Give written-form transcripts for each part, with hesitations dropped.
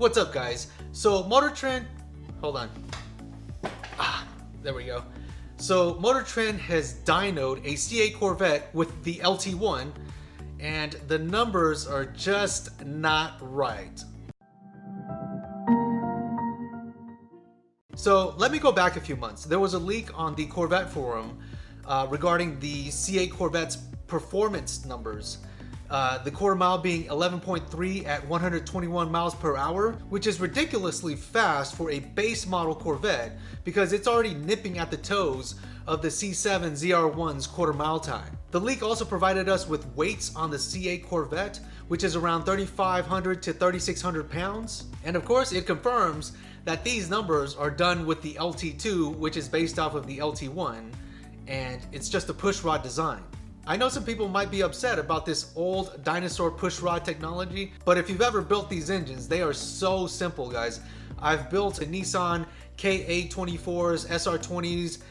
What's up, guys? So Motortrend, hold on. There we go. So Motortrend has dynoed a C8 Corvette with the LT1, and the numbers are just not right. So let me go back a few months. There was a leak on the Corvette forum regarding the C8 Corvette's performance numbers. The quarter mile being 11.3 at 121 miles per hour, which is ridiculously fast for a base model Corvette because it's already nipping at the toes of the C7 ZR1's quarter mile time. The leak also provided us with weights on the C8 Corvette, which is around 3,500 to 3,600 pounds. And of course, it confirms that these numbers are done with the LT2, which is based off of the LT1, and it's just a pushrod design. I know some people might be upset about this old dinosaur pushrod technology, but if you've ever built these engines, they are so simple, guys. I've built a Nissan K824s, SR20s,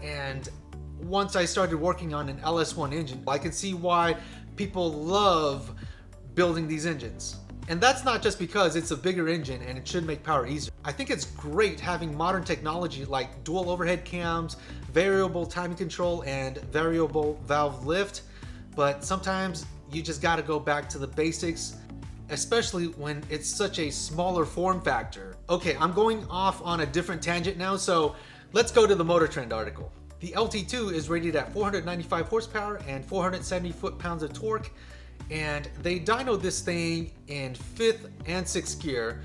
and once I started working on an LS1 engine, I can see why people love building these engines. And that's not just because it's a bigger engine and it should make power easier. I think it's great having modern technology like dual overhead cams, variable timing control, and variable valve lift, but sometimes you just gotta go back to the basics, especially when it's such a smaller form factor. Okay, I'm going off on a different tangent now, so let's go to the Motortrend article. The LT2 is rated at 495 horsepower and 470 foot-pounds of torque, and they dynoed this thing in 5th and 6th gear.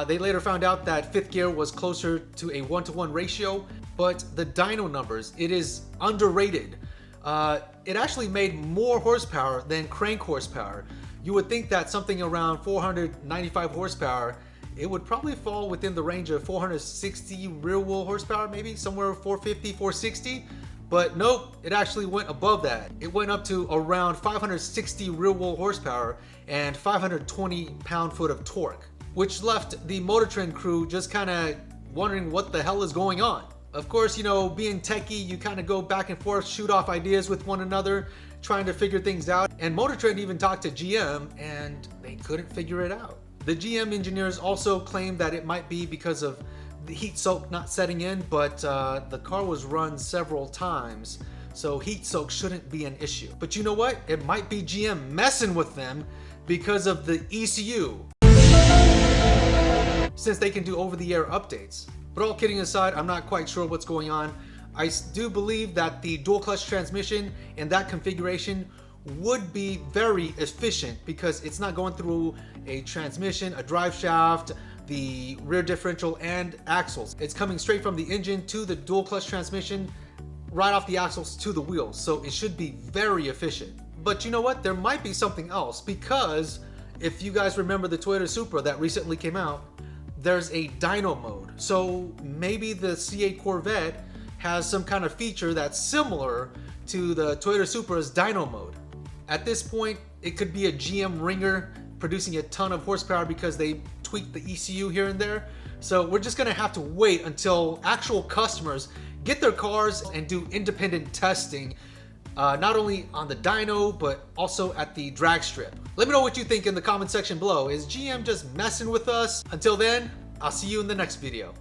They later found out that 5th gear was closer to a 1-to-1 ratio, but the dyno numbers, it is underrated. It actually made more horsepower than crank horsepower. You would think that something around 495 horsepower, it would probably fall within the range of 460 rear wheel horsepower, maybe somewhere 450, 460. But nope, it actually went above that. It went up to around 560 rear wheel horsepower and 520 pound-foot of torque, which left the Motortrend crew just kind of wondering what the hell is going on. Of course, you know, being techie, you kind of go back and forth, shoot off ideas with one another, trying to figure things out. And Motortrend even talked to GM and they couldn't figure it out. The GM engineers also claimed that it might be because of the heat soak not setting in, but the car was run several times, so heat soak shouldn't be an issue. But you know what? It might be GM messing with them because of the ECU, since they can do over-the-air updates. But all kidding aside, I'm not quite sure what's going on. I do believe that the dual clutch transmission in that configuration would be very efficient because it's not going through a transmission, a drive shaft, the rear differential, and axles. It's coming straight from the engine to the dual clutch transmission, right off the axles to the wheels, so it should be very efficient. But you know what? There might be something else, because if you guys remember the Toyota Supra that recently came out, there's a dyno mode. So maybe the C8 Corvette has some kind of feature that's similar to the Toyota Supra's dyno mode. At this point, it could be a GM ringer producing a ton of horsepower because they tweaked the ECU here and there. So we're just gonna have to wait until actual customers get their cars and do independent testing, not only on the dyno, but also at the drag strip. Let me know what you think in the comment section below. Is GM just messing with us? Until then, I'll see you in the next video.